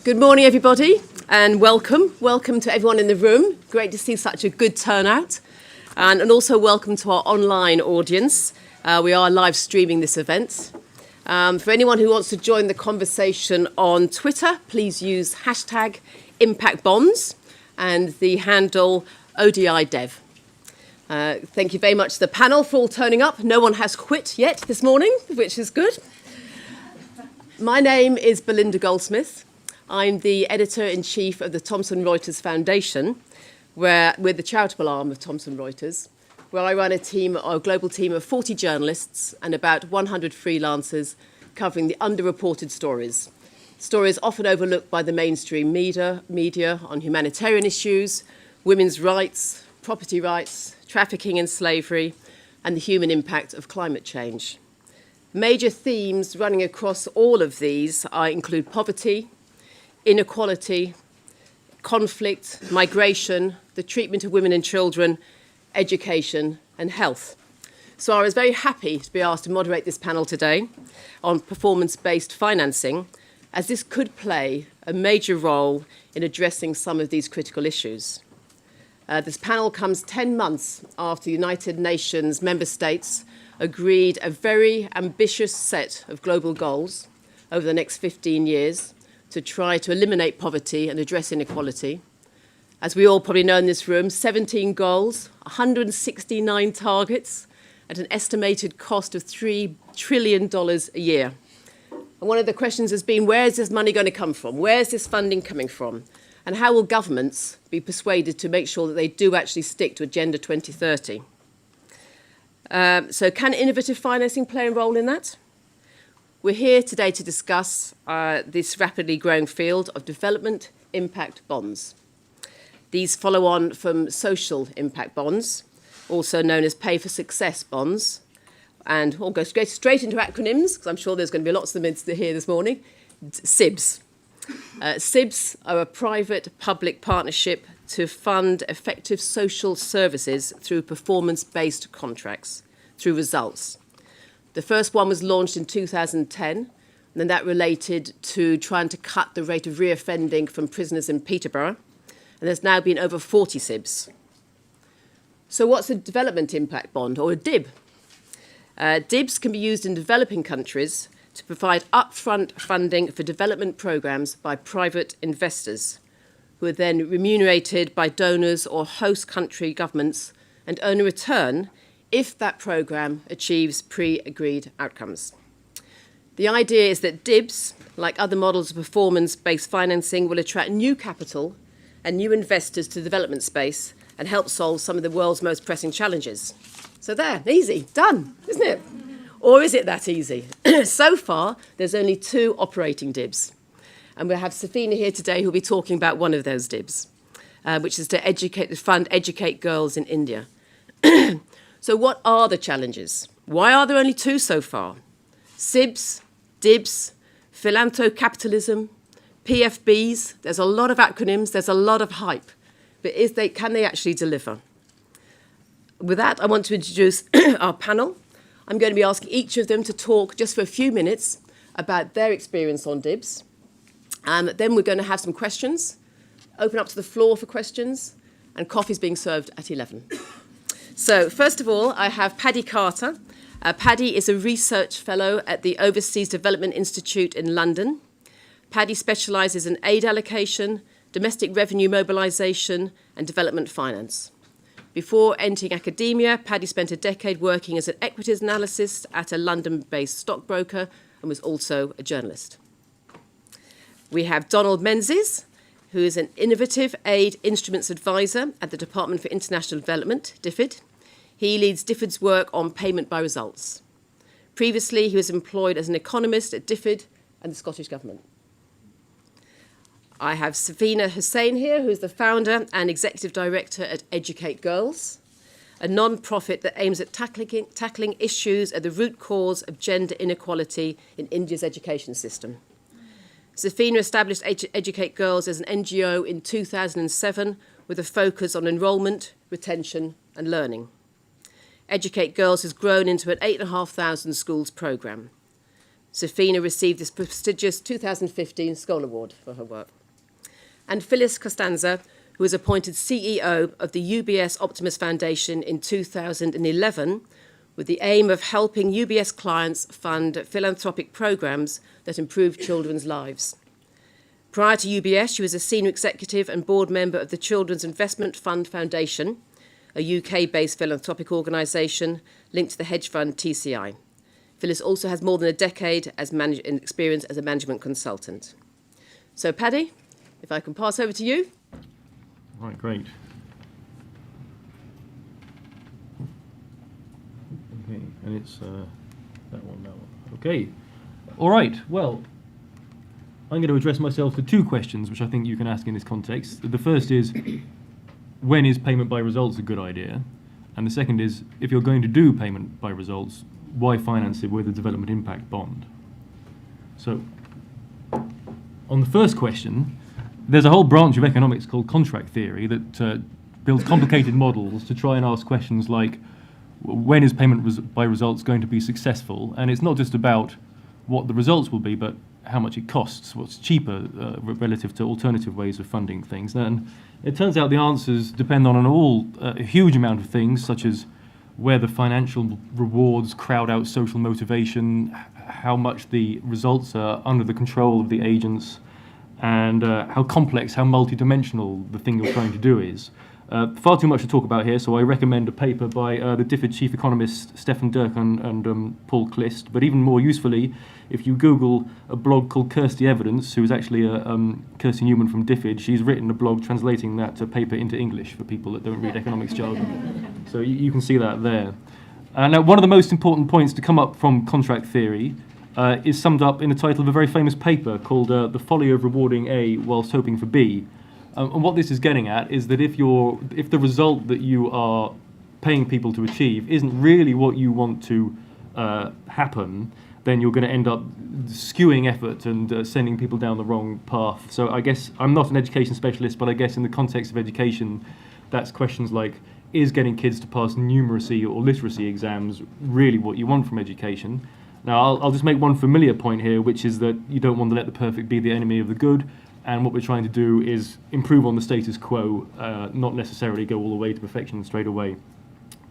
Good morning, everybody, and welcome. Welcome to everyone in the room. Great to see such a good turnout. And also welcome to our online audience. We are live streaming this event. For anyone who wants to join the conversation on Twitter, please use hashtag ImpactBonds and the handle ODIDev. Thank you very much to the panel for all turning up. No one has quit yet this morning, which is good. My name is Belinda Goldsmith. I'm the editor-in-chief of the Thomson Reuters Foundation, where we're the charitable arm of Thomson Reuters, where I run a global team of 40 journalists and about 100 freelancers covering the underreported stories. Stories often overlooked by the mainstream media on humanitarian issues, women's rights, property rights, trafficking and slavery, and the human impact of climate change. Major themes running across all of these include poverty, inequality, conflict, migration, the treatment of women and children, education and health. So I was very happy to be asked to moderate this panel today on performance-based financing, as this could play a major role in addressing some of these critical issues. This panel comes 10 months after the United Nations member states agreed a very ambitious set of global goals over the next 15 years to try to eliminate poverty and address inequality. As we all probably know in this room, 17 goals, 169 targets, at an estimated cost of $3 trillion a year. And one of the questions has been, where is this money going to come from? Where is this funding coming from? And how will governments be persuaded to make sure that they do actually stick to Agenda 2030? So can innovative financing play a role in that? We're here today to discuss this rapidly growing field of development impact bonds. These follow on from social impact bonds, also known as pay for success bonds. And we'll go straight into acronyms, because I'm sure there's going to be lots of them here this morning. SIBs. SIBs are a private-public partnership to fund effective social services through performance-based contracts, through results. The first one was launched in 2010, and then that related to trying to cut the rate of reoffending from prisoners in Peterborough, and there's now been over 40 SIBs. So what's a development impact bond, or a DIB? DIBs can be used in developing countries to provide upfront funding for development programs by private investors, who are then remunerated by donors or host country governments and earn a return if that program achieves pre-agreed outcomes. The idea is that DIBs, like other models of performance-based financing, will attract new capital and new investors to the development space and help solve some of the world's most pressing challenges. So there, easy, done, isn't it? Or is it that easy? So far, there's only 2 operating DIBs. And we'll have Safina here today who'll be talking about one of those DIBs, which is to fund Educate Girls in India. So what are the challenges? Why are there only 2 so far? SIBs, DIBs, philanthrocapitalism, PFBs. There's a lot of acronyms, there's a lot of hype. But can they actually deliver? With that, I want to introduce our panel. I'm going to be asking each of them to talk just for a few minutes about their experience on DIBs. Then we're going to have some questions, open up to the floor for questions, and coffee's being served at 11. So first of all, I have Paddy Carter. Paddy is a research fellow at the Overseas Development Institute in London. Paddy specialises in aid allocation, domestic revenue mobilisation, and development finance. Before entering academia, Paddy spent a decade working as an equities analyst at a London-based stockbroker and was also a journalist. We have Donald Menzies, who is an innovative aid instruments advisor at the Department for International Development, DFID. He leads DFID's work on payment by results. Previously, he was employed as an economist at DFID and the Scottish Government. I have Safina Hussain here, who is the founder and executive director at Educate Girls, a non-profit that aims at tackling issues at the root cause of gender inequality in India's education system. Safina established Educate Girls as an NGO in 2007 with a focus on enrolment, retention and learning. Educate Girls has grown into an 8,500 schools programme. Safina received this prestigious 2015 Scholar Award for her work. And Phyllis Costanza, who was appointed CEO of the UBS Optimus Foundation in 2011, with the aim of helping UBS clients fund philanthropic programs that improve children's lives. Prior to UBS, she was a senior executive and board member of the Children's Investment Fund Foundation, a UK-based philanthropic organisation linked to the hedge fund TCI. Phyllis also has more than a decade in experience as a management consultant. So, Paddy, if I can pass over to you. Right, great. Okay, and it's that one. Okay. All right, well, I'm going to address myself to two questions, which I think you can ask in this context. The first is, when is payment by results a good idea? And the second is, if you're going to do payment by results, why finance it with a development impact bond? So, on the first question, there's a whole branch of economics called contract theory that builds complicated models to try and ask questions like, when is payment by results going to be successful? And it's not just about what the results will be, but how much it costs, what's cheaper relative to alternative ways of funding things. And it turns out the answers depend on a huge amount of things, such as where the financial rewards crowd out social motivation, how much the results are under the control of the agents, and how complex, how multidimensional the thing you're trying to do is. Far too much to talk about here, so I recommend a paper by the DFID chief economists Stefan Dirk and Paul Klist. But even more usefully, if you Google a blog called Kirsty Evidence, who is actually Kirsty Newman from DFID, she's written a blog translating that paper into English for people that don't read economics jargon. So you can see that there. Now, one of the most important points to come up from contract theory is summed up in the title of a very famous paper called The Folly of Rewarding A Whilst Hoping for B. And what this is getting at is that if the result that you are paying people to achieve isn't really what you want to happen, then you're going to end up skewing effort and sending people down the wrong path. So I guess I'm not an education specialist, but I guess in the context of education, that's questions like, is getting kids to pass numeracy or literacy exams really what you want from education? Now, I'll just make one familiar point here, which is that you don't want to let the perfect be the enemy of the good. And what we're trying to do is improve on the status quo, not necessarily go all the way to perfection straight away.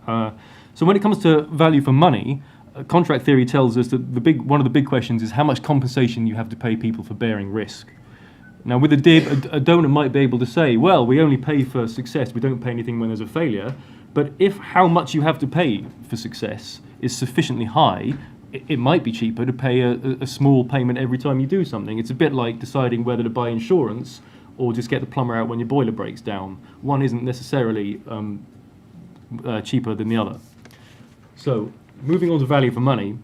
So when it comes to value for money, contract theory tells us that one of the big questions is how much compensation you have to pay people for bearing risk. Now, with a DIB, a donor might be able to say, well, we only pay for success, we don't pay anything when there's a failure. But if how much you have to pay for success is sufficiently high, it might be cheaper to pay a small payment every time you do something. It's a bit like deciding whether to buy insurance or just get the plumber out when your boiler breaks down. One isn't necessarily cheaper than the other. So, moving on to value for money.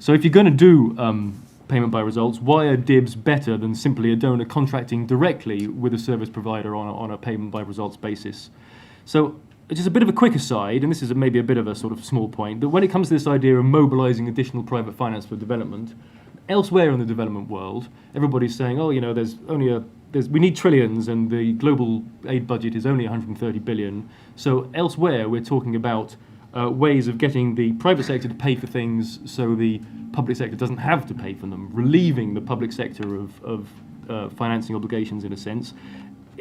So if you're going to do payment by results, why are DIBs better than simply a donor contracting directly with a service provider on a payment by results basis? So, just a bit of a quick aside, and this is maybe a bit of a sort of small point, but when it comes to this idea of mobilizing additional private finance for development, elsewhere in the development world, everybody's saying, oh, you know, we need trillions and the global aid budget is only 130 billion. So elsewhere, we're talking about ways of getting the private sector to pay for things so the public sector doesn't have to pay for them, relieving the public sector of financing obligations in a sense.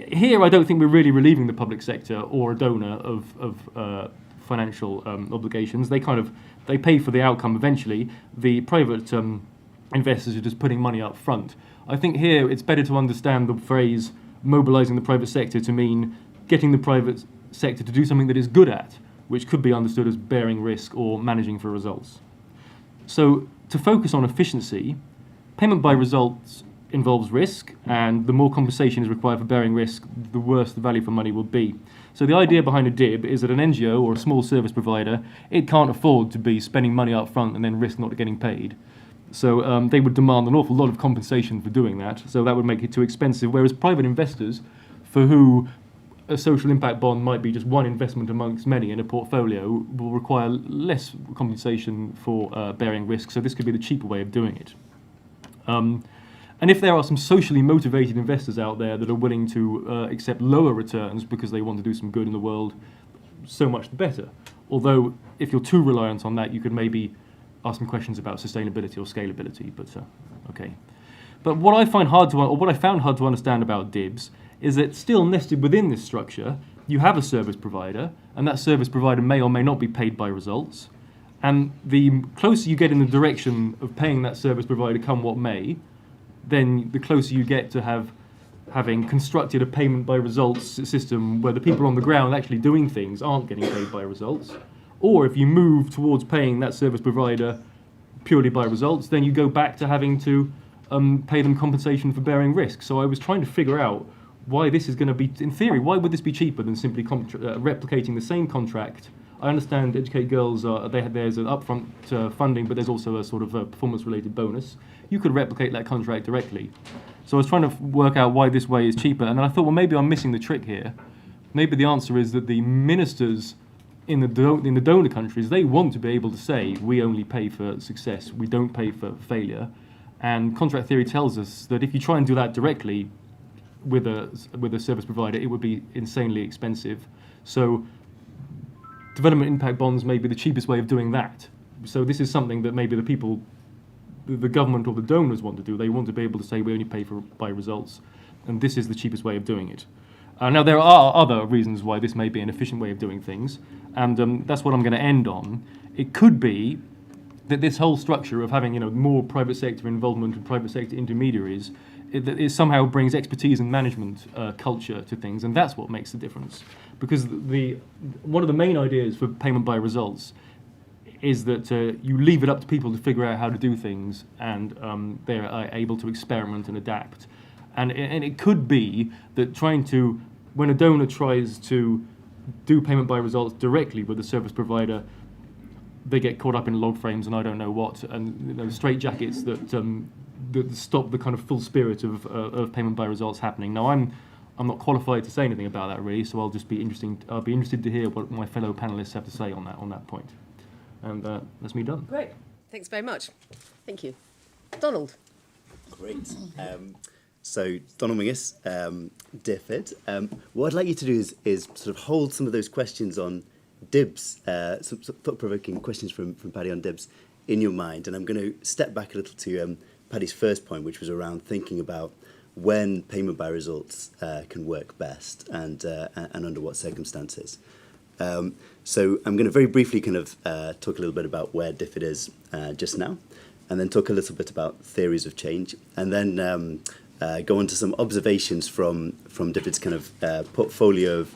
Here, I don't think we're really relieving the public sector or a donor of financial obligations. They pay for the outcome eventually. The private investors are just putting money up front. I think here it's better to understand the phrase mobilizing the private sector to mean getting the private sector to do something that it's good at, which could be understood as bearing risk or managing for results. So to focus on efficiency, payment by results involves risk, and the more compensation is required for bearing risk, the worse the value for money will be. So the idea behind a DIB is that an NGO or a small service provider, it can't afford to be spending money up front and then risk not getting paid. So they would demand an awful lot of compensation for doing that, so that would make it too expensive, whereas private investors, for who a social impact bond might be just one investment amongst many in a portfolio, will require less compensation for bearing risk, so this could be the cheaper way of doing it. And if there are some socially motivated investors out there that are willing to accept lower returns because they want to do some good in the world, so much the better. Although, if you're too reliant on that, you could maybe ask some questions about sustainability or scalability. But okay. But what I found hard to understand about DIBS is that still nested within this structure, you have a service provider, and that service provider may or may not be paid by results. And the closer you get in the direction of paying that service provider come what may, then the closer you get to having constructed a payment by results system where the people on the ground actually doing things aren't getting paid by results. Or if you move towards paying that service provider purely by results, then you go back to having to pay them compensation for bearing risk. So I was trying to figure out why this is going to be, in theory, why would this be cheaper than simply replicating the same contract? I understand Educate Girls, there's an upfront funding, but there's also a sort of a performance-related bonus. You could replicate that contract directly. So I was trying to work out why this way is cheaper, and then I thought, well, maybe I'm missing the trick here. Maybe the answer is that the ministers in the donor countries, they want to be able to say, we only pay for success, we don't pay for failure. And contract theory tells us that if you try and do that directly with a service provider, it would be insanely expensive. So development impact bonds may be the cheapest way of doing that. So this is something that maybe the government or the donors want to do. They want to be able to say we only pay by results, and this is the cheapest way of doing it. Now there are other reasons why this may be an efficient way of doing things, and that's what I'm going to end on. It could be that this whole structure of having more private sector involvement and private sector intermediaries, it somehow brings expertise and management culture to things, and that's what makes the difference. Because one of the main ideas for payment by results is that you leave it up to people to figure out how to do things, and they're able to experiment and adapt. And it could be that when a donor tries to do payment by results directly with a service provider, they get caught up in log frames and I don't know what, and straitjackets that stop the kind of full spirit of payment by results happening. Now I'm not qualified to say anything about that really, so I'll be interested to hear what my fellow panelists have to say on that point. And that's me done. Great. Thanks very much. Thank you. Donald. Great. So, Donald Mingus, DFID. What I'd like you to do is sort of hold some of those questions on DIBS, some thought-provoking questions from Paddy on DIBS in your mind. And I'm going to step back a little to Paddy's first point, which was around thinking about when payment by results can work best and under what circumstances. So I'm going to very briefly kind of talk a little bit about where DFID is just now, and then talk a little bit about theories of change, and then go on to some observations from DFID's kind of portfolio of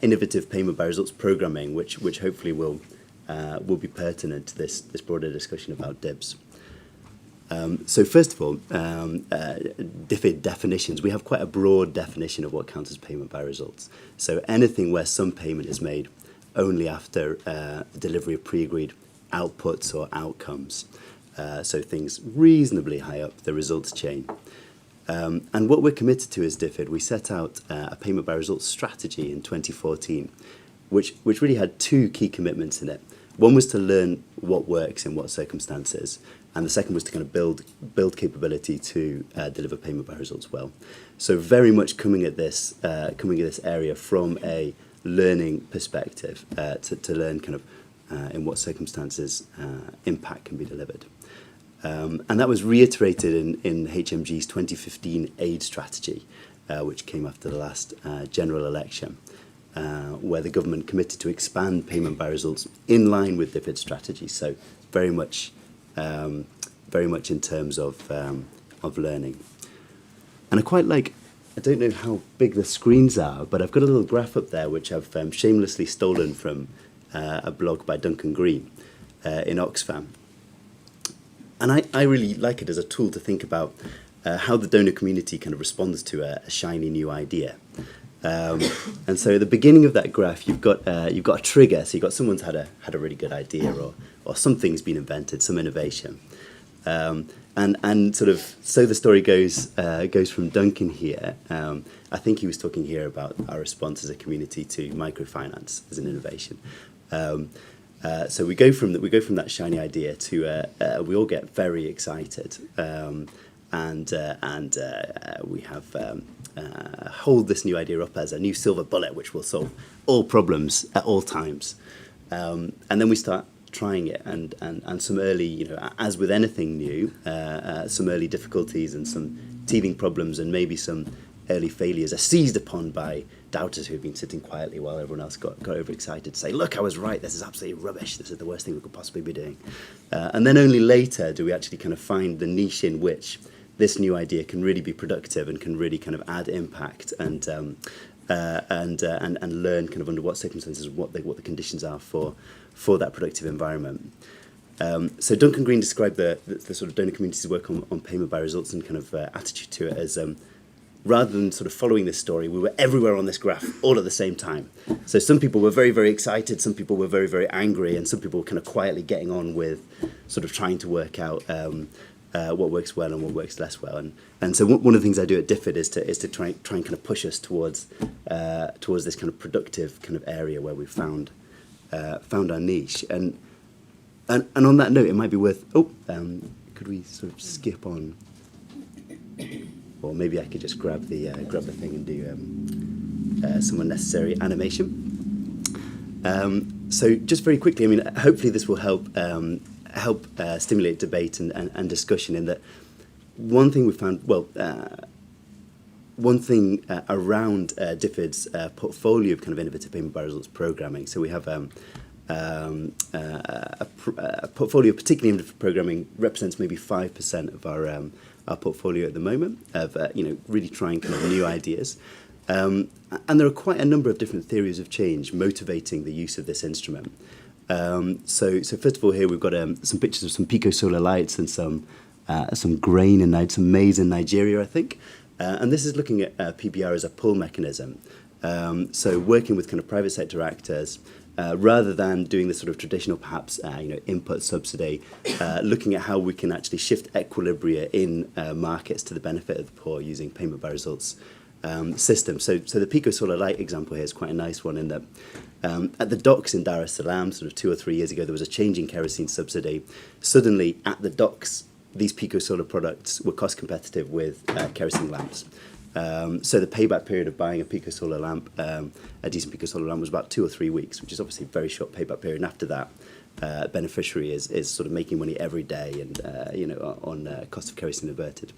innovative payment by results programming, which hopefully will be pertinent to this broader discussion about DIBS. So first of all, DFID definitions. We have quite a broad definition of what counts as payment by results. So anything where some payment is made only after delivery of pre-agreed outputs or outcomes. So things reasonably high up the results chain. And what we're committed to as DFID, we set out a payment by results strategy in 2014, which really had two key commitments in it. One was to learn what works in what circumstances, and the second was to kind of build capability to deliver payment by results well. So very much coming at this area from a learning perspective to learn kind of in what circumstances impact can be delivered. And that was reiterated in HMG's 2015 aid strategy, which came after the last general election, where the government committed to expand payment by results in line with DFID strategy. So very much in terms of learning. And I don't know how big the screens are, but I've got a little graph up there which I've shamelessly stolen from a blog by Duncan Green in Oxfam. And I really like it as a tool to think about how the donor community kind of responds to a shiny new idea. And so at the beginning of that graph, you've got a trigger. So you've got someone's had a really good idea, or something's been invented, some innovation. And sort of so the story goes from Duncan here. I think he was talking here about our response as a community to microfinance as an innovation. So we go from that shiny idea to we all get very excited, and we have hold this new idea up as a new silver bullet which will solve all problems at all times, and then we start trying it, and some early, as with anything new, some early difficulties and some teething problems and maybe some early failures are seized upon by doubters who've been sitting quietly while everyone else got overexcited to say, look, I was right, this is absolutely rubbish, this is the worst thing we could possibly be doing. And then only later do we actually kind of find the niche in which this new idea can really be productive and can really kind of add impact and learn kind of under what circumstances what the conditions are for that productive environment. So Duncan Green described the sort of donor community's work on payment by results and kind of attitude to it as rather than sort of following this story, we were everywhere on this graph all at the same time. So some people were very, very excited, some people were very, very angry, and some people were kind of quietly getting on with sort of trying to work out what works well and what works less well. And so one of the things I do at DFID is to try and kind of push us towards this kind of productive kind of area where we found our niche. And on that note, it might be worth. Could we sort of skip on? Or maybe I could just grab the thing and do some unnecessary animation. So just very quickly, I mean, hopefully this will help stimulate debate and discussion. In that, one thing we found, one thing around DFID's portfolio of kind of innovative payment by results programming. So we have a portfolio, particularly in programming, represents maybe 5% of our portfolio at the moment of really trying kind of new ideas, and there are quite a number of different theories of change motivating the use of this instrument. So first of all, here we've got some pictures of some Pico solar lights and some grain and some maize in Nigeria, I think, and this is looking at PBR as a pull mechanism. So working with kind of private sector actors. Rather than doing the sort of traditional, perhaps, input subsidy, looking at how we can actually shift equilibria in markets to the benefit of the poor using payment by results system. So the Pico Solar Light example here is quite a nice one in that at the docks in Dar es Salaam, sort of 2 or 3 years ago, there was a change in kerosene subsidy. Suddenly, at the docks, these Pico Solar products were cost competitive with kerosene lamps. So the payback period of buying a Pico Solar lamp, a decent Pico Solar lamp, was about 2 or 3 weeks, which is obviously a very short payback period. And after that, beneficiary is sort of making money every day and on cost of kerosene averted.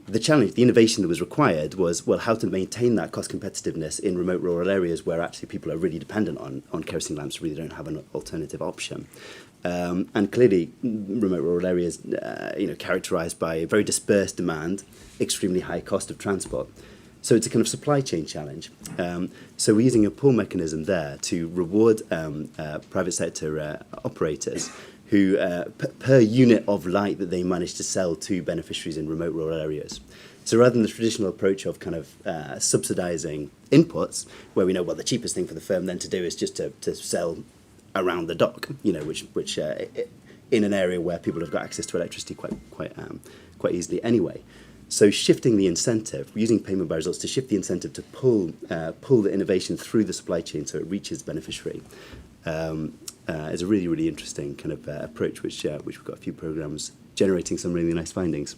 The challenge, the innovation that was required was, well, how to maintain that cost competitiveness in remote rural areas where actually people are really dependent on kerosene lamps, really don't have an alternative option. And clearly, remote rural areas, characterised by a very dispersed demand, extremely high cost of transport. So it's a kind of supply chain challenge. So we're using a pull mechanism there to reward private sector operators who, per unit of light that they manage to sell to beneficiaries in remote rural areas. So rather than the traditional approach of kind of subsidising inputs, where we know, well, the cheapest thing for the firm then to do is just to sell around the dock, which in an area where people have got access to electricity quite easily anyway. So shifting the incentive, using payment by results to shift the incentive to pull the innovation through the supply chain so it reaches the beneficiary, is a really, really interesting kind of approach, which we've got a few programs generating some really nice findings.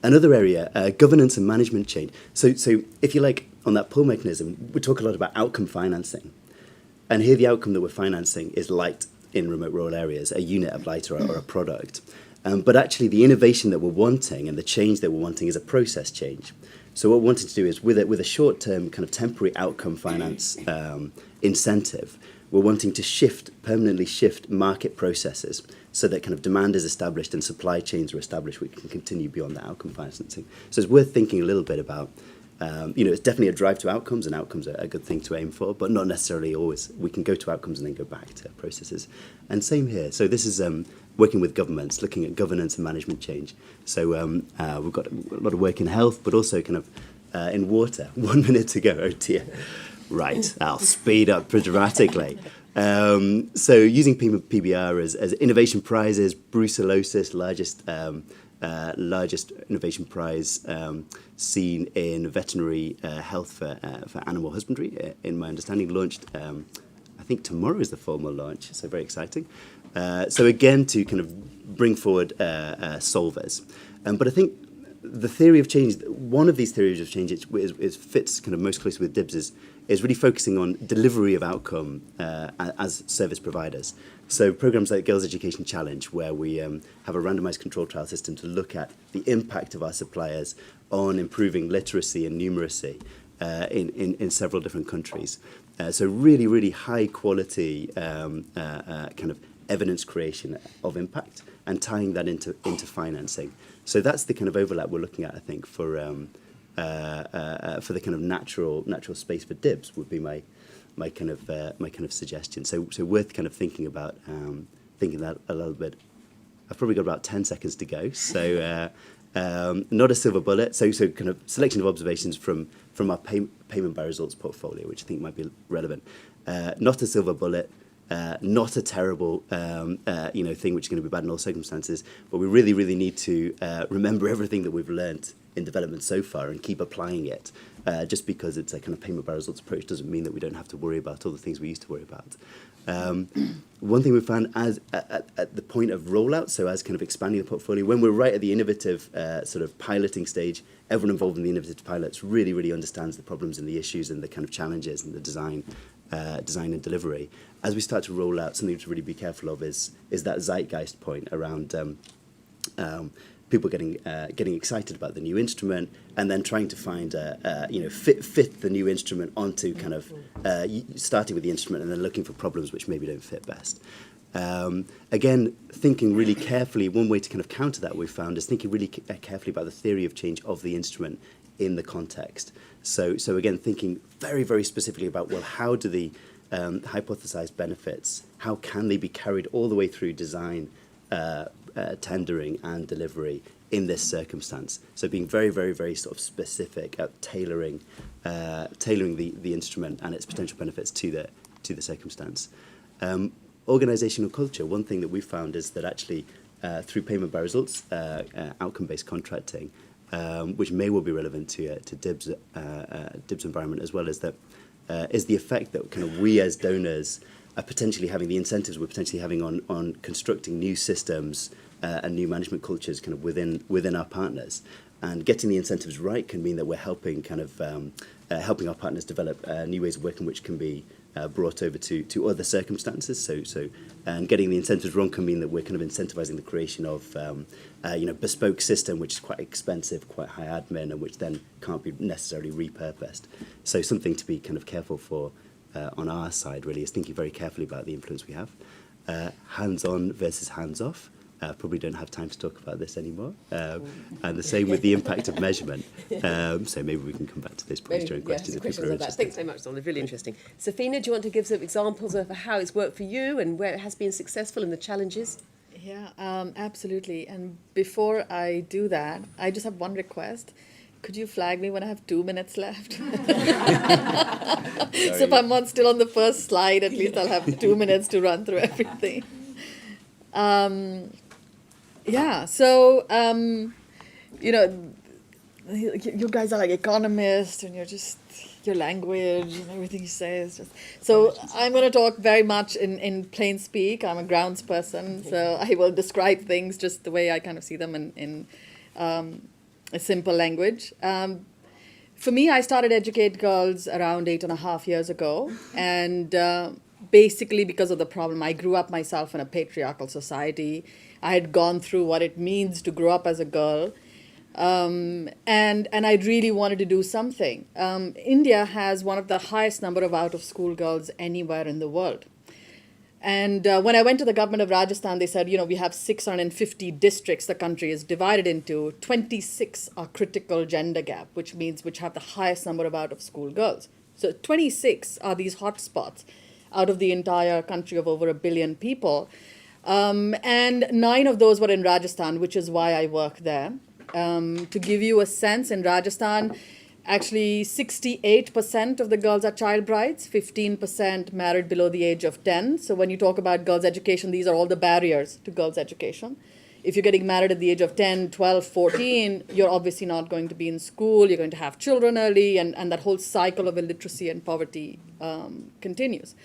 Another area, governance and management change. So if you like, on that pull mechanism, we talk a lot about outcome financing. And here the outcome that we're financing is light in remote rural areas, a unit of light or a product. But actually the innovation that we're wanting and the change that we're wanting is a process change. So what we're wanting to do is with a short-term kind of temporary outcome finance incentive, we're wanting to permanently shift market processes so that kind of demand is established and supply chains are established, we can continue beyond that outcome financing. So it's worth thinking a little bit about, it's definitely a drive to outcomes, and outcomes are a good thing to aim for, but not necessarily always. We can go to outcomes and then go back to processes. And same here. So this is working with governments, looking at governance and management change. So we've got a lot of work in health, but also kind of in water. 1 minute to go, oh dear. Right, I'll speed up dramatically. So using PBR as innovation prizes, brucellosis, largest innovation prize seen in veterinary health for animal husbandry, in my understanding, launched, I think tomorrow is the formal launch, so very exciting. So again, to kind of bring forward solvers. But I think the theory of change, one of these theories of change is fits kind of most closely with DIBS is really focusing on delivery of outcome as service providers. So programs like Girls Education Challenge, where we have a randomized control trial system to look at the impact of our suppliers on improving literacy and numeracy in several different countries. So really, really high quality kind of evidence creation of impact and tying that into financing. So that's the kind of overlap we're looking at, I think, for the kind of natural space for DIBS would be my kind of suggestion. So worth kind of thinking about thinking that a little bit. I've probably got about 10 seconds to go. So not a silver bullet. So kind of selection of observations from our payment by results portfolio, which I think might be relevant. Not a silver bullet. Not a terrible thing which is going to be bad in all circumstances, but we really, really need to remember everything that we've learned in development so far and keep applying it. Just because it's a kind of payment by results approach doesn't mean that we don't have to worry about all the things we used to worry about. One thing we found at the point of rollout, so as kind of expanding the portfolio, when we're right at the innovative sort of piloting stage, everyone involved in the innovative pilots really, really understands the problems and the issues and the kind of challenges and the design and delivery. As we start to roll out, something to really be careful of is that zeitgeist point around people getting excited about the new instrument and then trying to find fit the new instrument onto kind of starting with the instrument and then looking for problems which maybe don't fit best. Again, thinking really carefully, one way to kind of counter that we've found is thinking really carefully about the theory of change of the instrument in the context. So again, thinking very, very specifically about, well, how do the hypothesized benefits, how can they be carried all the way through design, tendering and delivery in this circumstance? So being very, very, very sort of specific at tailoring the instrument and its potential benefits to the circumstance. Organizational culture, one thing that we found is that actually through payment by results, outcome-based contracting, which may well be relevant to DIBS environment as well, is the effect that kind of we as donors are potentially having, the incentives we're potentially having on constructing new systems and new management cultures kind of within our partners. And getting the incentives right can mean that we're helping helping our partners develop new ways of working which can be brought over to other circumstances. And getting the incentives wrong can mean that we're kind of incentivizing the creation of bespoke system which is quite expensive, quite high admin, and which then can't be necessarily repurposed. So something to be kind of careful for on our side really is thinking very carefully about the influence we have. Hands-on versus hands-off. Probably don't have time to talk about this anymore. And the same with the impact of measurement. So maybe we can come back to those points during questions if people are interested. Thanks so much, Don. They're really interesting. Safina, do you want to give some examples of how it's worked for you and where it has been successful and the challenges? Yeah, absolutely. And before I do that, I just have one request. Could you flag me when I have 2 minutes left? So if I'm still on the first slide, at least I'll have 2 minutes to run through everything. You guys are like economists, and your language and everything you say is just... So I'm going to talk very much in plain speak. I'm a grounds person, so I will describe things just the way I kind of see them in a simple language. For me, I started Educate Girls around 8.5 years ago, and basically because of the problem. I grew up myself in a patriarchal society. I had gone through what it means to grow up as a girl. And I really wanted to do something. India has one of the highest number of out-of-school girls anywhere in the world. And when I went to the government of Rajasthan, they said, we have 650 districts the country is divided into. 26 are critical gender gap, which have the highest number of out-of-school girls. So 26 are these hotspots out of the entire country of over 1 billion people. And 9 of those were in Rajasthan, which is why I work there. To give you a sense, in Rajasthan, actually 68% of the girls are child brides, 15% married below the age of 10. So when you talk about girls' education, these are all the barriers to girls' education. If you're getting married at the age of 10, 12, 14, you're obviously not going to be in school, you're going to have children early, and that whole cycle of illiteracy and poverty continues.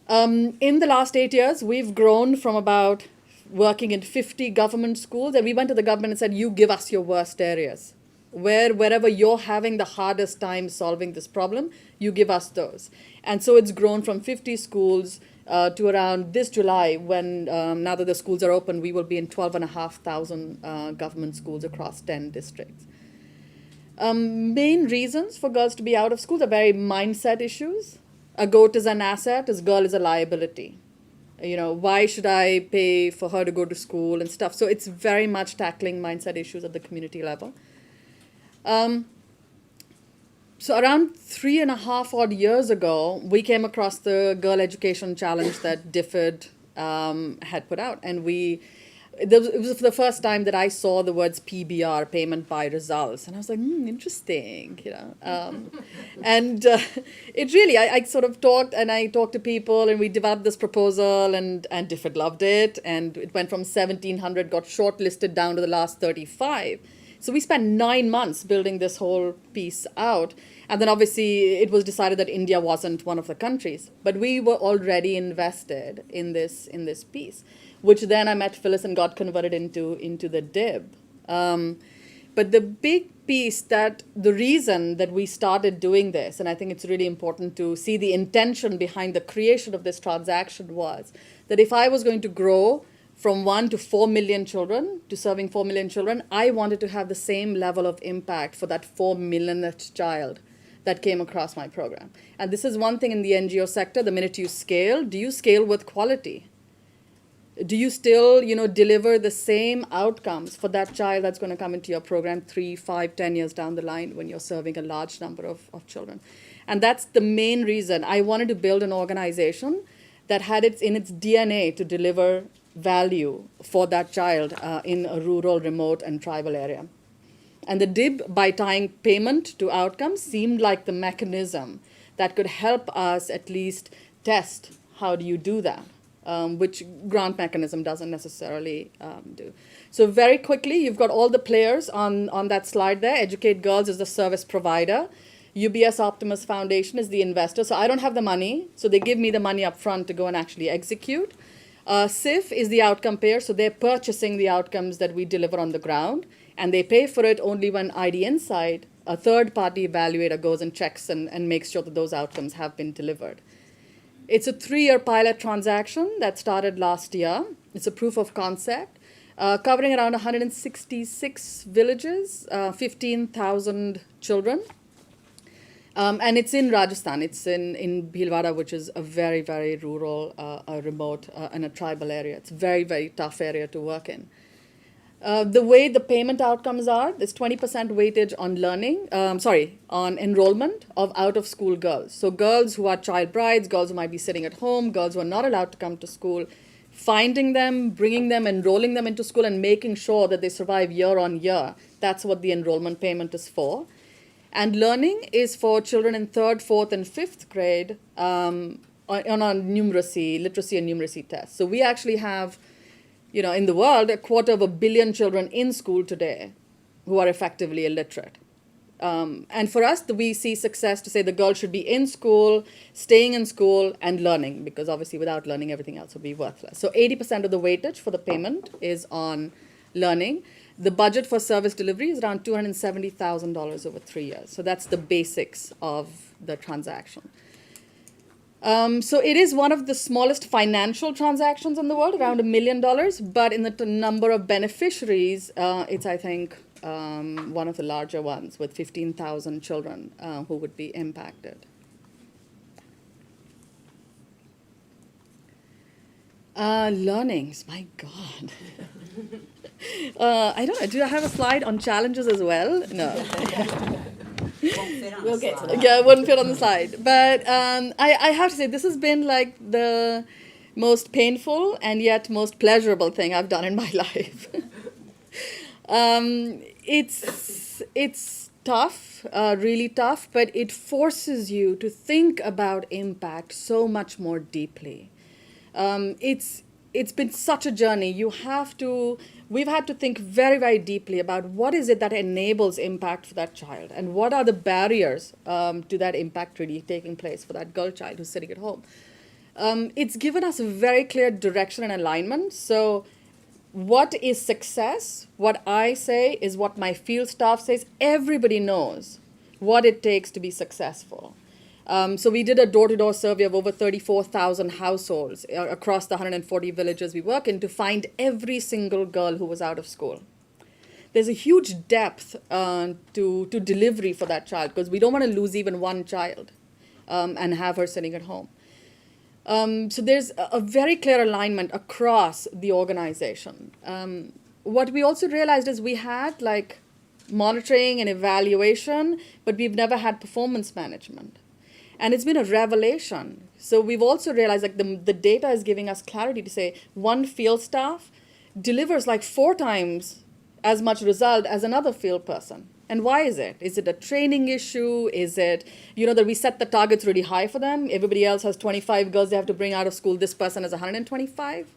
In the last 8 years, we've grown from about working in 50 government schools, and we went to the government and said, you give us your worst areas. Wherever you're having the hardest time solving this problem, you give us those. And so it's grown from 50 schools to around this July, when now that the schools are open, we will be in 12,500 government schools across 10 districts. Main reasons for girls to be out of school are very mindset issues. A goat is an asset, a girl is a liability. You know, why should I pay for her to go to school and stuff? So it's very much tackling mindset issues at the community level. So around 3.5 odd years ago, we came across the Girl Education Challenge that DFID had put out. And it was the first time that I saw the words PBR, payment by results. And I was like, interesting, you know. It really, I sort of talked to people, and we developed this proposal, and DFID loved it. And it went from 1,700, got shortlisted down to the last 35. So we spent 9 months building this whole piece out. And then obviously it was decided that India wasn't one of the countries. But we were already invested in this piece, which then I met Phyllis and got converted into the DIB. But the big piece, that the reason that we started doing this, and I think it's really important to see the intention behind the creation of this transaction, was that if I was going to grow from 1 to 4 million children, to serving 4 million children, I wanted to have the same level of impact for that 4 millionth child that came across my program. And this is one thing in the NGO sector. The minute you scale, do you scale with quality? Do you still, deliver the same outcomes for that child that's going to come into your program 3, 5, 10 years down the line when you're serving a large number of children? And that's the main reason I wanted to build an organization that had it in its DNA to deliver value for that child in a rural, remote, and tribal area. And the DIB, by tying payment to outcomes, seemed like the mechanism that could help us at least test how do you do that, which grant mechanism doesn't necessarily do. So very quickly, you've got all the players on that slide there. Educate Girls is the service provider. UBS Optimus Foundation is the investor. So I don't have the money, so they give me the money up front to go and actually execute. CIF is the outcome payer, so they're purchasing the outcomes that we deliver on the ground, and they pay for it only when ID Insight, a third-party evaluator, goes and checks and makes sure that those outcomes have been delivered. It's a 3-year pilot transaction that started last year. It's a proof of concept, covering around 166 villages, 15,000 children. And it's in Rajasthan. It's in Bhilwara, which is a very, very rural, remote, and a tribal area. It's a very, very tough area to work in. The way the payment outcomes are, there's 20% weightage on on enrollment of out-of-school girls. So girls who are child brides, girls who might be sitting at home, girls who are not allowed to come to school, finding them, bringing them, enrolling them into school, and making sure that they survive year on year. That's what the enrollment payment is for. And learning is for children in 3rd, 4th, and 5th grade on our literacy and numeracy tests. So we actually have, in the world, 250 million children in school today who are effectively illiterate. And for us, we see success to say the girl should be in school, staying in school, and learning, because obviously without learning, everything else would be worthless. So 80% of the weightage for the payment is on learning. The budget for service delivery is around $270,000 over 3 years. So that's the basics of the transaction. So it is one of the smallest financial transactions in the world, around $1 million. But in the number of beneficiaries, it's, I think, one of the larger ones, with 15,000 children who would be impacted. Learnings, my God. I don't know. Do I have a slide on challenges as well? No. We'll get to that. Yeah, it wouldn't fit on the slide. But I have to say, this has been like the most painful and yet most pleasurable thing I've done in my life. It's tough, really tough, but it forces you to think about impact so much more deeply. It's been such a journey. We've had to think very, very deeply about what is it that enables impact for that child, and what are the barriers to that impact really taking place for that girl child who's sitting at home. It's given us a very clear direction and alignment. So what is success, what I say is what my field staff says. Everybody knows what it takes to be successful. So we did a door-to-door survey of over 34,000 households across the 140 villages we work in to find every single girl who was out of school. There's a huge depth to delivery for that child because we don't want to lose even one child and have her sitting at home. So there's a very clear alignment across the organization. What we also realized is we had like monitoring and evaluation, but we've never had performance management. And it's been a revelation. So we've also realized like the data is giving us clarity to say one field staff delivers like 4 times as much result as another field person. And why is it? Is it a training issue? Is it, that we set the targets really high for them? Everybody else has 25 girls they have to bring out of school. This person has 125.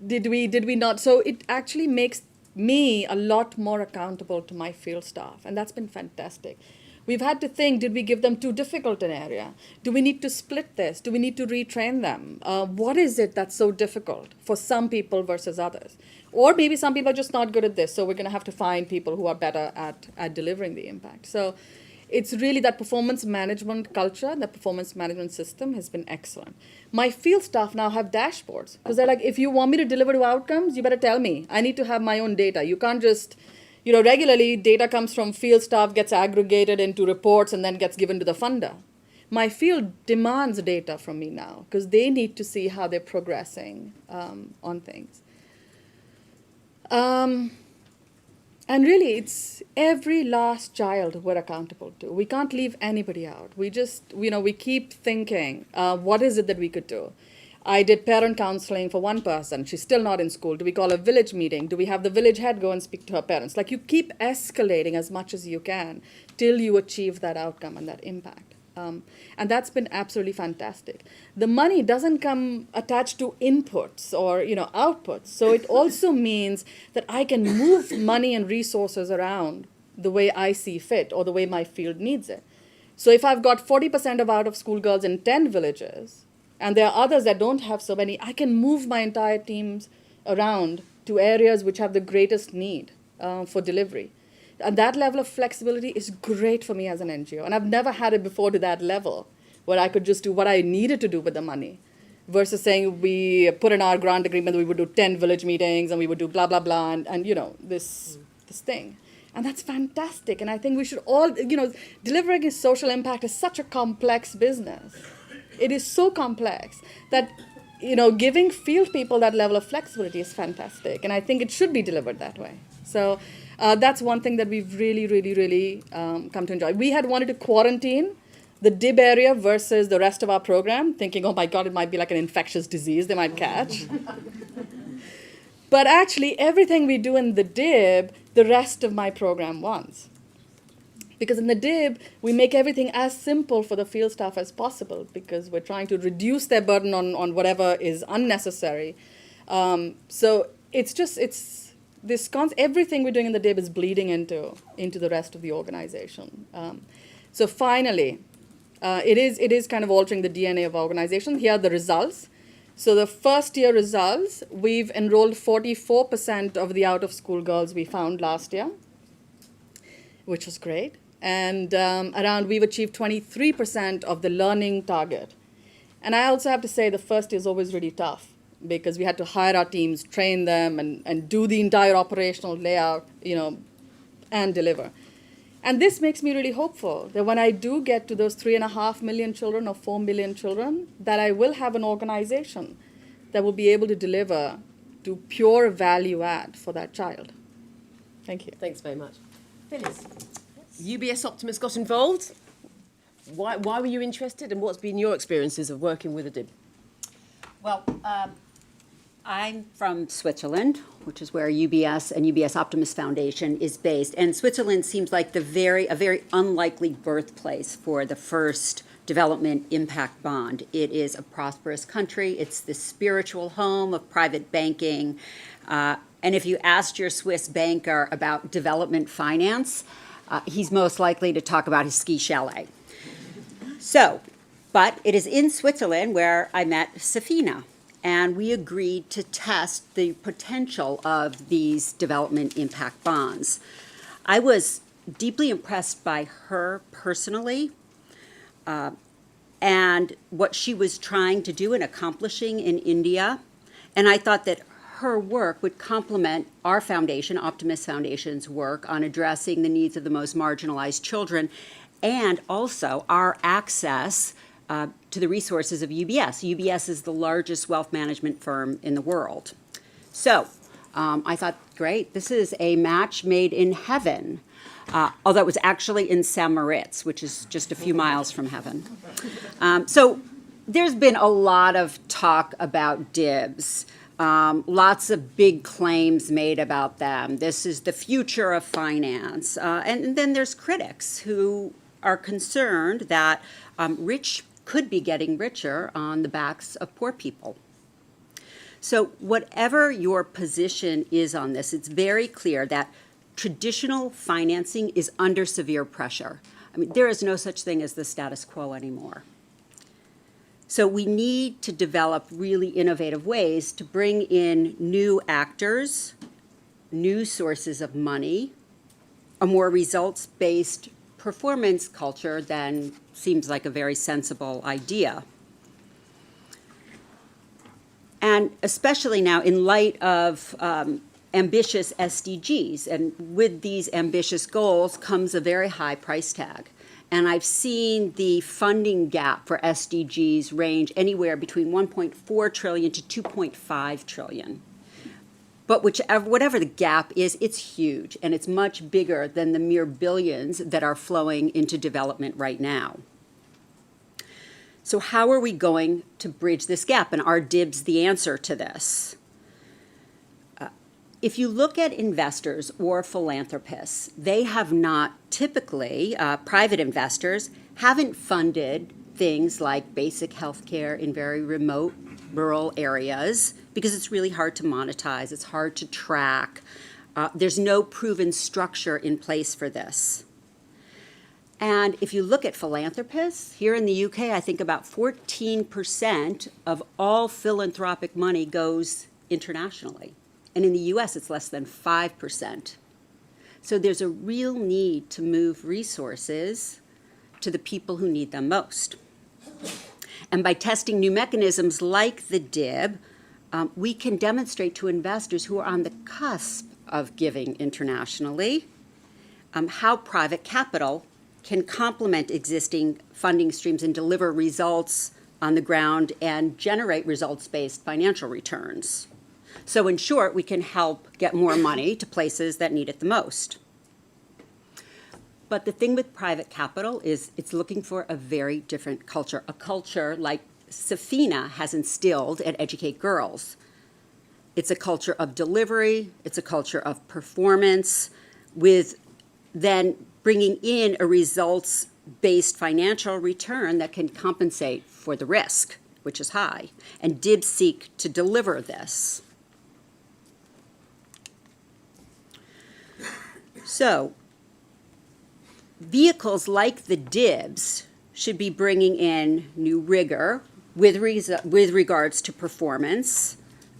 Did we not? So it actually makes me a lot more accountable to my field staff. And that's been fantastic. We've had to think, did we give them too difficult an area? Do we need to split this? Do we need to retrain them? What is it that's so difficult for some people versus others? Or maybe some people are just not good at this, so we're going to have to find people who are better at delivering the impact. So it's really that performance management culture, the performance management system has been excellent. My field staff now have dashboards because they're like, if you want me to deliver to outcomes, you better tell me. I need to have my own data. You can't just, regularly data comes from field staff, gets aggregated into reports, and then gets given to the funder. My field demands data from me now because they need to see how they're progressing on things. And really, it's every last child we're accountable to. We can't leave anybody out. We just, we keep thinking, what is it that we could do? I did parent counseling for one person. She's still not in school. Do we call a village meeting? Do we have the village head go and speak to her parents? Like, you keep escalating as much as you can till you achieve that outcome and that impact. And that's been absolutely fantastic. The money doesn't come attached to inputs or outputs. So it also means that I can move money and resources around the way I see fit or the way my field needs it. So if I've got 40% of out-of-school girls in 10 villages, and there are others that don't have so many, I can move my entire teams around to areas which have the greatest need for delivery. And that level of flexibility is great for me as an NGO. And I've never had it before to that level where I could just do what I needed to do with the money versus saying we put in our grant agreement that we would do 10 village meetings and we would do blah, blah, blah, and this thing. And that's fantastic. And I think we should all, delivering a social impact is such a complex business. It is so complex that, giving field people that level of flexibility is fantastic. And I think it should be delivered that way. So that's one thing that we've really, really, really come to enjoy. We had wanted to quarantine the DIB area versus the rest of our program, thinking, oh my God, it might be like an infectious disease they might catch. But actually, everything we do in the DIB, the rest of my program wants. Because in the DIB, we make everything as simple for the field staff as possible because we're trying to reduce their burden on whatever is unnecessary. So everything we're doing in the DIB is bleeding into the rest of the organization. So finally, it is kind of altering the DNA of our organization. Here are the results. So the first year results, we've enrolled 44% of the out-of-school girls we found last year, which was great. And we've achieved 23% of the learning target. And I also have to say the first year is always really tough because we had to hire our teams, train them, and do the entire operational layout, and deliver. And this makes me really hopeful that when I do get to those 3.5 million children or 4 million children, that I will have an organization that will be able to deliver to pure value add for that child. Thank you. Thanks very much. Phyllis, UBS Optimus got involved. Why were you interested, and what's been your experiences of working with a DIB? Well, I'm from Switzerland, which is where UBS and UBS Optimus Foundation is based. And Switzerland seems like a very unlikely birthplace for the first development impact bond. It is a prosperous country. It's the spiritual home of private banking. And if you asked your Swiss banker about development finance, he's most likely to talk about his ski chalet. But it is in Switzerland where I met Safina. and we agreed to test the potential of these development impact bonds. I was deeply impressed by her personally, and what she was trying to do and accomplishing in India. And I thought that her work would complement our foundation, Optimist Foundation's work on addressing the needs of the most marginalized children, and also our access to the resources of UBS. UBS is the largest wealth management firm in the world. So I thought, great, this is a match made in heaven. Although it was actually in St. Moritz, which is just a few miles from heaven. So there's been a lot of talk about DIBs, lots of big claims made about them. This is the future of finance. And then there's critics who are concerned that rich could be getting richer on the backs of poor people. So whatever your position is on this, it's very clear that traditional financing is under severe pressure. I mean, there is no such thing as the status quo anymore. So we need to develop really innovative ways to bring in new actors, new sources of money, a more results-based performance culture then seems like a very sensible idea. And especially now in light of ambitious SDGs, and with these ambitious goals comes a very high price tag. And I've seen the funding gap for SDGs range anywhere between 1.4 trillion to 2.5 trillion. But whatever the gap is, it's huge, and it's much bigger than the mere billions that are flowing into development right now. So how are we going to bridge this gap? And are DIBs the answer to this? If you look at investors or philanthropists, they have not typically, private investors, haven't funded things like basic health care in very remote rural areas because it's really hard to monetize, it's hard to track. There's no proven structure in place for this. And if you look at philanthropists, here in the UK, I think about 14% of all philanthropic money goes internationally. And in the US, it's less than 5%. So there's a real need to move resources to the people who need them most. And by testing new mechanisms like the DIB, we can demonstrate to investors who are on the cusp of giving internationally how private capital can complement existing funding streams and deliver results on the ground and generate results-based financial returns. So in short, we can help get more money to places that need it the most. But the thing with private capital is it's looking for a very different culture, a culture like Safina has instilled at Educate Girls. It's a culture of delivery, it's a culture of performance, with then bringing in a results-based financial return that can compensate for the risk, which is high. And DIBs seek to deliver this. So, vehicles like the DIBs should be bringing in new rigor with regards to performance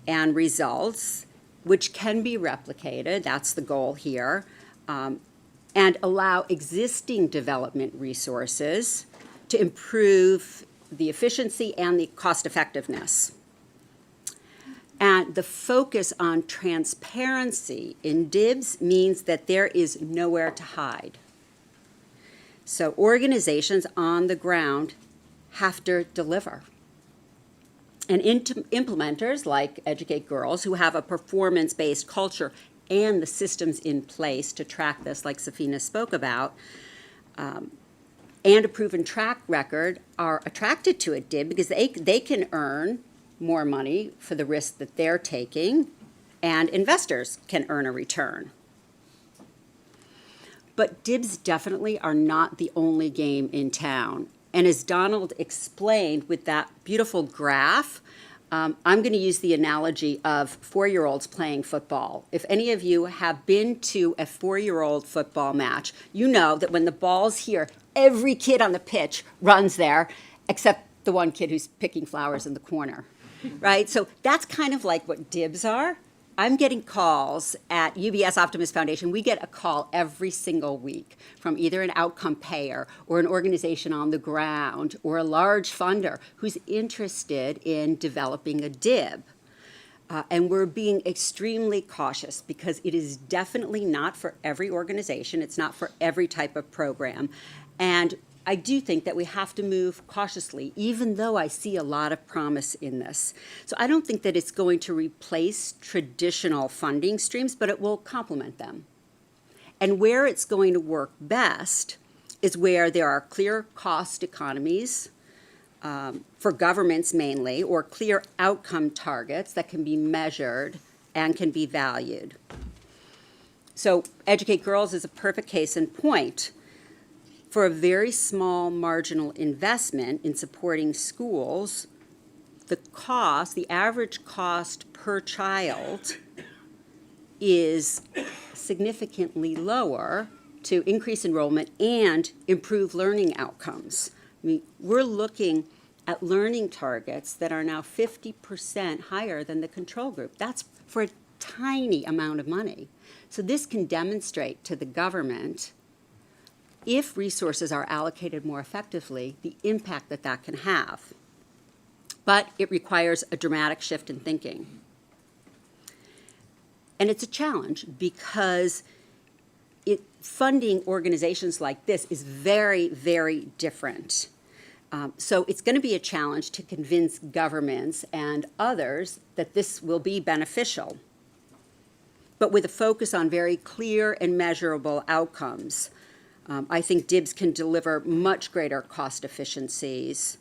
and results, which can be replicated, that's the goal here, and allow existing development resources to improve the efficiency and the cost effectiveness. And the focus on transparency in DIBs means that there is nowhere to hide. So organizations on the ground have to deliver. And implementers like Educate Girls, who have a performance-based culture and the systems in place to track this, like Safina spoke about, and a proven track record, are attracted to a DIB because they can earn more money for the risk that they're taking, and investors can earn a return. But DIBs definitely are not the only game in town. And as Donald explained with that beautiful graph, I'm going to use the analogy of 4-year-olds playing football. If any of you have been to a 4-year-old football match, you know that when the ball's here, every kid on the pitch runs there, except the one kid who's picking flowers in the corner. right? So that's kind of like what DIBs are. I'm getting calls at UBS Optimus Foundation. We get a call every single week from either an outcome payer or an organization on the ground or a large funder who's interested in developing a DIB. And we're being extremely cautious because it is definitely not for every organization. It's not for every type of program. And I do think that we have to move cautiously, even though I see a lot of promise in this. So I don't think that it's going to replace traditional funding streams, but it will complement them. And where it's going to work best is where there are clear cost economies, for governments mainly, or clear outcome targets that can be measured and can be valued. So Educate Girls is a perfect case in point. For a very small marginal investment in supporting schools, the average cost per child is significantly lower to increase enrollment and improve learning outcomes. I mean, we're looking at learning targets that are now 50% higher than the control group. That's for a tiny amount of money. So this can demonstrate to the government, if resources are allocated more effectively, the impact that that can have. But it requires a dramatic shift in thinking. And it's a challenge because funding organizations like this is very, very different. So it's going to be a challenge to convince governments and others that this will be beneficial, but with a focus on very clear and measurable outcomes. I think DIBs can deliver much greater cost efficiencies.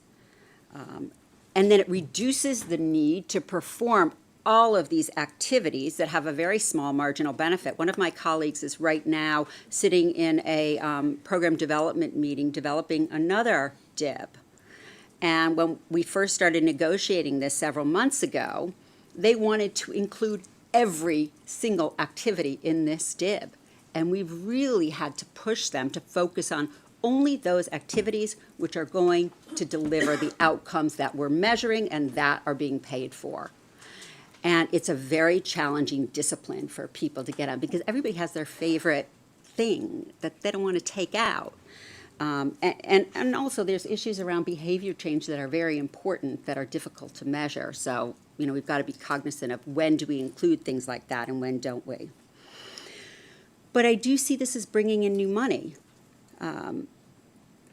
And then it reduces the need to perform all of these activities that have a very small marginal benefit. One of my colleagues is right now sitting in a program development meeting developing another DIB. And when we first started negotiating this several months ago, they wanted to include every single activity in this DIB. And we've really had to push them to focus on only those activities which are going to deliver the outcomes that we're measuring and that are being paid for. And it's a very challenging discipline for people to get on because everybody has their favorite thing that they don't want to take out. And also there's issues around behavior change that are very important that are difficult to measure. So, we've got to be cognizant of when do we include things like that and when don't we. But I do see this as bringing in new money.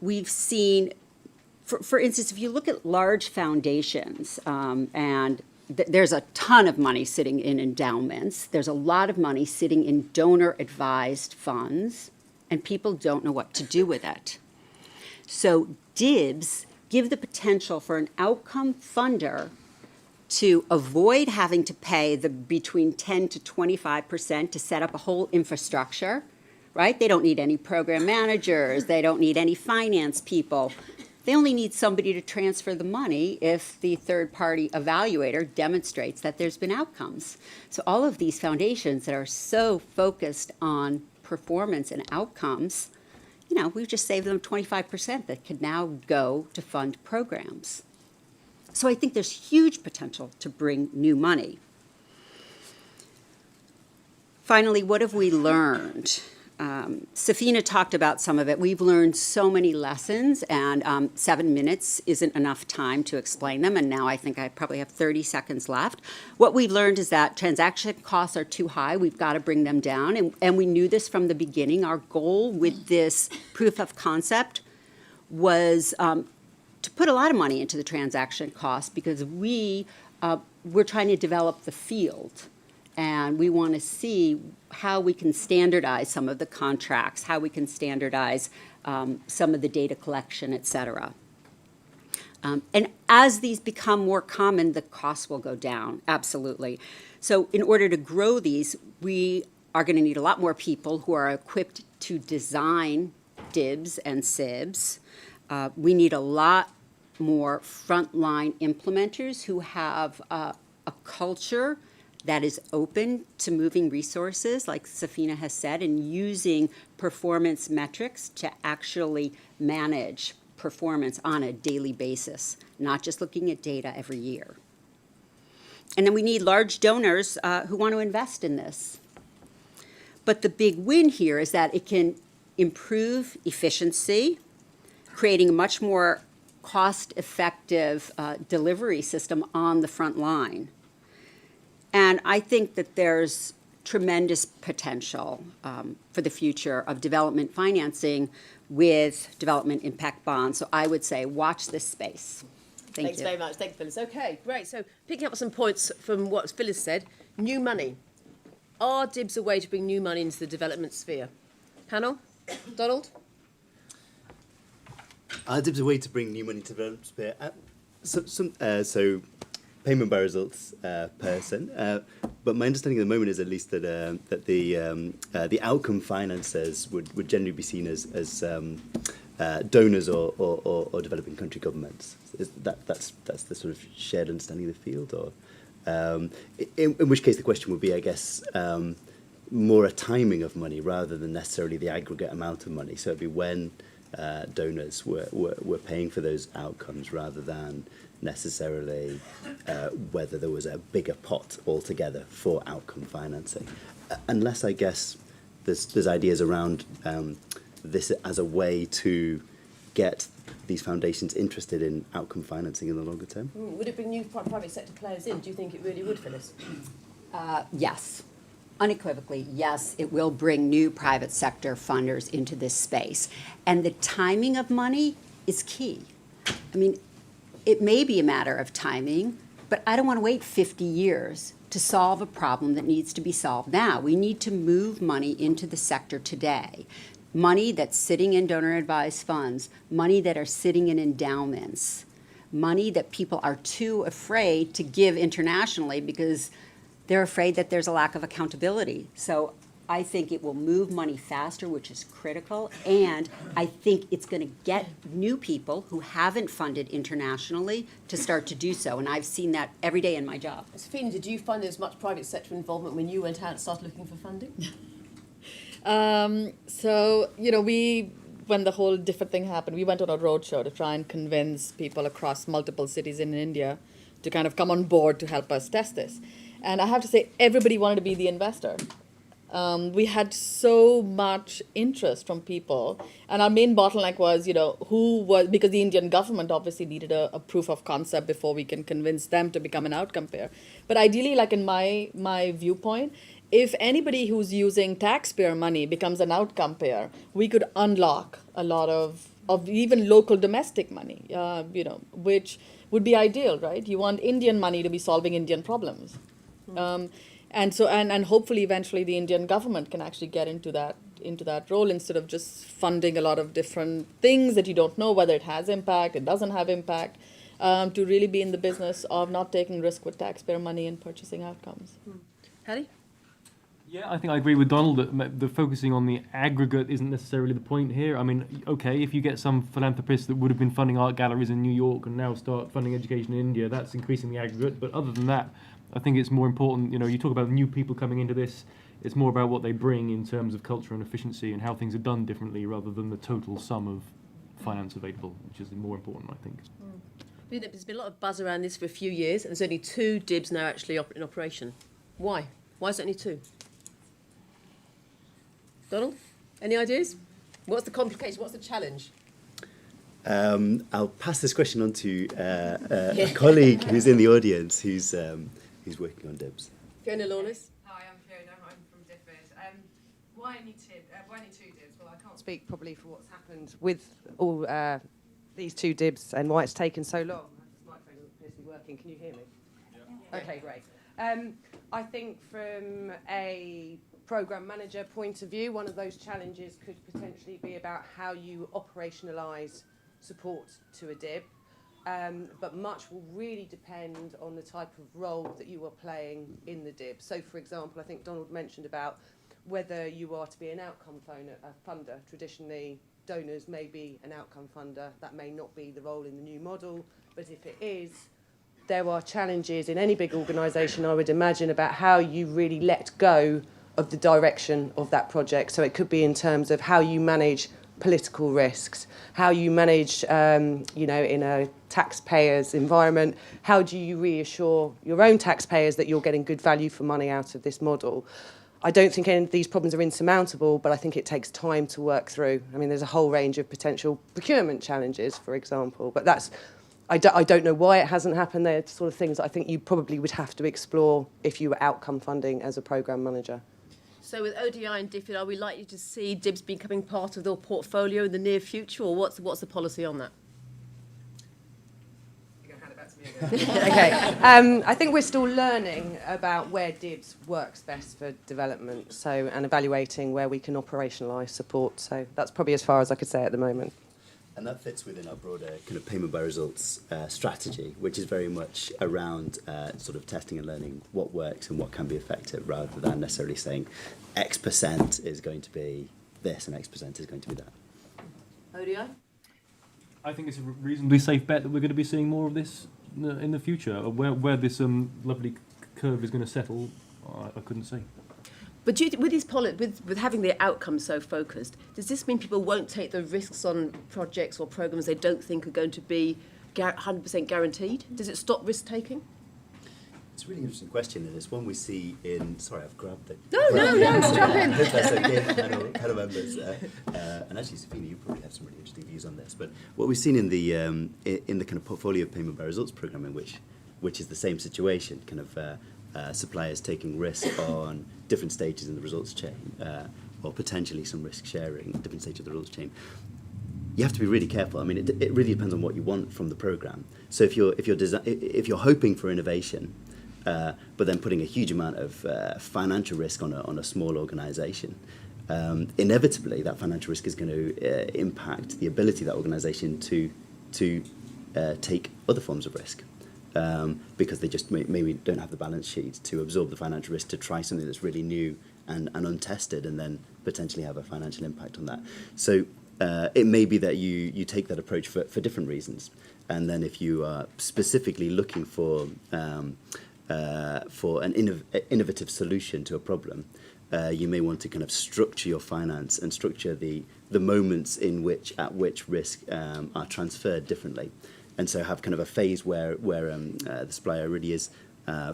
We've seen, for instance, if you look at large foundations, and there's a ton of money sitting in endowments, there's a lot of money sitting in donor-advised funds, and people don't know what to do with it. So DIBs give the potential for an outcome funder to avoid having to pay the between 10 to 25% to set up a whole infrastructure, right? They don't need any program managers. They don't need any finance people. They only need somebody to transfer the money if the third-party evaluator demonstrates that there's been outcomes. So all of these foundations that are so focused on performance and outcomes, we've just saved them 25% that could now go to fund programs. So I think there's huge potential to bring new money. Finally, what have we learned? Safina talked about some of it. We've learned so many lessons, and 7 minutes isn't enough time to explain them, and now I think I probably have 30 seconds left. What we've learned is that transaction costs are too high. We've got to bring them down, and we knew this from the beginning. Our goal with this proof of concept was to put a lot of money into the transaction costs because we're trying to develop the field. And we want to see how we can standardize some of the contracts, how we can standardize some of the data collection, et cetera. And as these become more common, the costs will go down, absolutely. So in order to grow these, we are going to need a lot more people who are equipped to design DIBs and SIBs. We need a lot more frontline implementers who have a culture that is open to moving resources, like Safina has said, and using performance metrics to actually manage performance on a daily basis, not just looking at data every year. And then we need large donors who want to invest in this. But the big win here is that it can improve efficiency, creating a much more cost-effective delivery system on the front line. And I think that there's tremendous potential for the future of development financing with development impact bonds. So I would say watch this space. Thank Thanks you. very much. Thank you, Phyllis. Okay, great. So picking up some points from what Phyllis said, new money. Are DIBs a way to bring new money into the development sphere? Panel? Donald? DIBs a way to bring new money to the development sphere. So payment by results person. But my understanding at the moment is at least that the outcome financiers would generally be seen as donors or developing country governments. That's the sort of shared understanding of the field, or in which case the question would be, I guess, more a timing of money rather than necessarily the aggregate amount of money. So it'd be when donors were paying for those outcomes rather than necessarily whether there was a bigger pot altogether for outcome financing. Unless, I guess, there's ideas around this as a way to get these foundations interested in outcome financing in the longer term. Would it bring new private sector players in? Do you think it really would, Phyllis? Yes. Unequivocally, yes, it will bring new private sector funders into this space. And the timing of money is key. I mean, it may be a matter of timing, but I don't want to wait 50 years to solve a problem that needs to be solved now. We need to move money into the sector today. Money that's sitting in donor-advised funds, money that are sitting in endowments, money that people are too afraid to give internationally because they're afraid that there's a lack of accountability. So I think it will move money faster, which is critical, and I think it's going to get new people who haven't funded internationally to start to do so, and I've seen that every day in my job. Sophina, did you find there was much private sector involvement when you went out and started looking for funding? So, when the whole DFID thing happened, we went on a roadshow to try and convince people across multiple cities in India to kind of come on board to help us test this. And I have to say, everybody wanted to be the investor. We had so much interest from people. And our main bottleneck was, because the Indian government obviously needed a proof of concept before we can convince them to become an outcome payer. But ideally, like in my viewpoint, if anybody who's using taxpayer money becomes an outcome payer, we could unlock a lot of even local domestic money, which would be ideal, right? You want Indian money to be solving Indian problems. And hopefully eventually the Indian government can actually get into that role instead of just funding a lot of different things that you don't know whether it has impact, it doesn't have impact, to really be in the business of not taking risk with taxpayer money and purchasing outcomes. Harry? Yeah, I think I agree with Donald that the focusing on the aggregate isn't necessarily the point here. I mean, okay, if you get some philanthropists that would have been funding art galleries in New York and now start funding education in India, that's increasing the aggregate. But other than that, I think it's more important, you talk about new people coming into this, it's more about what they bring in terms of culture and efficiency and how things are done differently rather than the total sum of finance available, which is more important, I think. There's been a lot of buzz around this for a few years, and there's only 2 DIBs now actually in operation. Why? Why is it only 2? Donald, any ideas? What's the complication? What's the challenge? I'll pass this question on to a colleague who's in the audience who's working on DIBs. Fiona Lawless. Hi, I'm Fiona. I'm from DFID. Why only 2 DIBs? Well, I can't speak probably for what's happened with all these 2 DIBs and why it's taken so long. This microphone doesn't appear to be working. Can you hear me? Yeah. Okay, great. I think from a program manager point of view, one of those challenges could potentially be about how you operationalise support to a DIB. But much will really depend on the type of role that you are playing in the DIB. So, for example, I think Donald mentioned about whether you are to be an outcome funder. Traditionally, donors may be an outcome funder. That may not be the role in the new model. But if it is, there are challenges in any big organisation, I would imagine, about how you really let go of the direction of that project. So it could be in terms of how you manage political risks, how you manage, you know, in a taxpayer's environment, how do you reassure your own taxpayers that you're getting good value for money out of this model. I don't think any of these problems are insurmountable, but I think it takes time to work through. I mean, there's a whole range of potential procurement challenges, for example, but that's, I don't know why it hasn't happened. They're sort of things that I think you probably would have to explore if you were outcome funding as a programme manager. So with ODI and DFID, are we likely to see DIBS becoming part of their portfolio in the near future, or what's the policy on that? You're going to hand it back to me again. Okay. I think we're still learning about where DIBS works best for development, so, and evaluating where we can operationalise support. So that's probably as far as I could say at the moment. And that fits within our broader kind of payment by results strategy, which is very much around sort of testing and learning what works and what can be effective, rather than necessarily saying X% is going to be this and X% is going to be that. ODI? I think it's a reasonably safe bet that we're going to be seeing more of this in the future. Where this lovely curve is going to settle, I couldn't say. But do you, with these with having the outcomes so focused, does this mean people won't take the risks on projects or programs they don't think are going to be 100% guaranteed? Does it stop risk taking? It's a really interesting question, and it's one we see in. Sorry, I've grabbed it. No, jump in. That's okay, panel members. And actually, Safina, you probably have some really interesting views on this. But what we've seen in the kind of portfolio of payment by results programming, which is the same situation, kind of suppliers taking risk on different stages in the results chain, or potentially some risk sharing at different stages of the results chain. You have to be really careful. I mean, it really depends on what you want from the program. So if you're hoping for innovation, but then putting a huge amount of financial risk on a small organisation, inevitably that financial risk is going to impact the ability of that organisation to take other forms of risk. Because they just maybe don't have the balance sheet to absorb the financial risk to try something that's really new and untested, and then potentially have a financial impact on that. So it may be that you take that approach for different reasons, and then if you are specifically looking for an innovative solution to a problem, you may want to kind of structure your finance and structure the moments at which risk are transferred differently. And so have kind of a phase where the supplier really is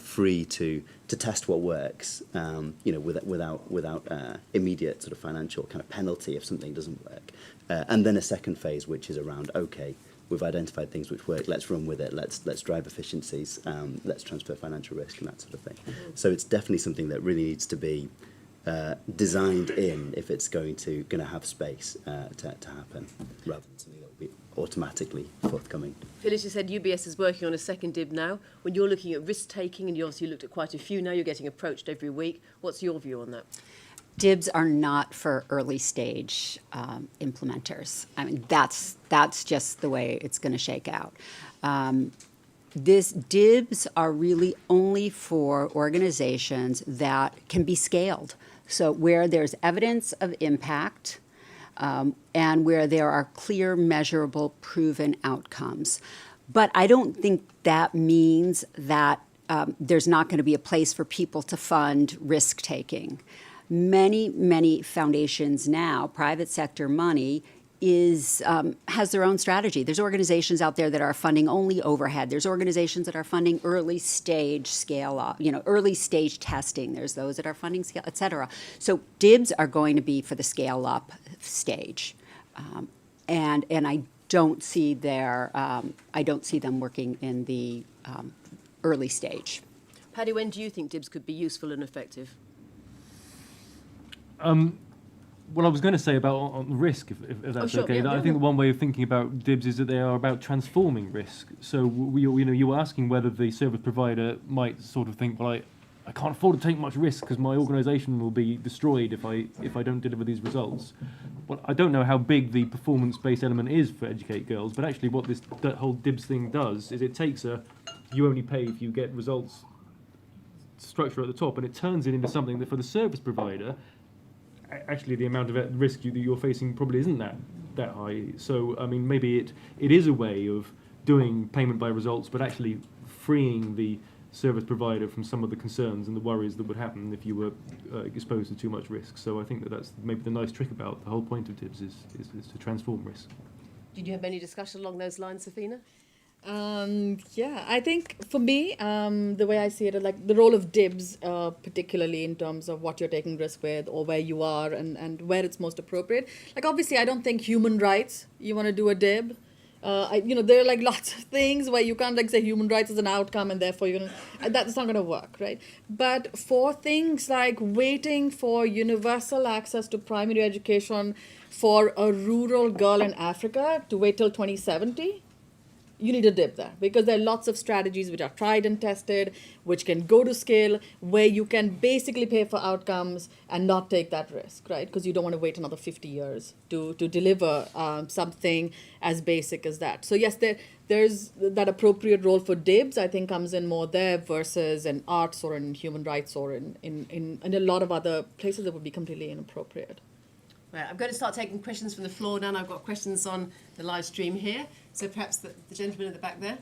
free to test what works, you know, without immediate sort of financial kind of penalty if something doesn't work, and then a second phase which is around, okay, we've identified things which work, let's run with it, let's drive efficiencies, let's transfer financial risk and that sort of thing. So it's definitely something that really needs to be designed in if it's going to have space to happen, rather than something that will be automatically forthcoming. Phyllis, you said UBS is working on a second DIB now. When you're looking at risk taking, and you obviously looked at quite a few now, you're getting approached every week. What's your view on that? DIBs are not for early stage implementers. I mean, that's just the way it's going to shake out. This DIBs are really only for organizations that can be scaled. So where there's evidence of impact, and where there are clear, measurable, proven outcomes. But I don't think that means that there's not going to be a place for people to fund risk-taking. Many foundations now, private sector money, has their own strategy. There's organizations out there that are funding only overhead. There's organizations that are funding early stage scale up, early stage testing. There's those that are funding scale, et cetera. So DIBs are going to be for the scale up stage, and I don't see them working in the early stage. Paddy, when do you think DIBs could be useful and effective? Well, I was going to say about on risk, if that's sure, okay. yeah, I think one way of thinking about DIBs is that they are about transforming risk. So you were asking whether the service provider might sort of think, well, I can't afford to take much risk because my organisation will be destroyed if I don't deliver these results. Well, I don't know how big the performance-based element is for Educate Girls, but actually what that whole DIBs thing does is it takes you only pay if you get results structure at the top, and it turns it into something that for the service provider, actually the amount of risk that you're facing probably isn't that high. So I mean, maybe it is a way of doing payment by results, but actually freeing the service provider from some of the concerns and the worries that would happen if you were exposed to too much risk. So I think that that's maybe the nice trick about the whole point of DIBS is to transform risk. Did you have any discussion along those lines, Safina? Yeah, I think for me, the way I see it, like the role of DIBS, particularly in terms of what you're taking risk with or where you are and where it's most appropriate. Like obviously, I don't think human rights, you want to do a DIB. There are like lots of things where you can't like say human rights is an outcome and therefore you're gonna, that's not gonna work, right? But for things like waiting for universal access to primary education for a rural girl in Africa to wait till 2070, you need a DIB there because there are lots of strategies which are tried and tested, which can go to scale, where you can basically pay for outcomes and not take that risk, right? Because you don't want to wait another 50 years to deliver something as basic as that. So yes, there's that appropriate role for DIBS, I think, comes in more there versus in arts or in human rights or in a lot of other places that would be completely inappropriate. Right, I'm going to start taking questions from the floor now, and I've got questions on the live stream here. So perhaps the gentleman at the back there.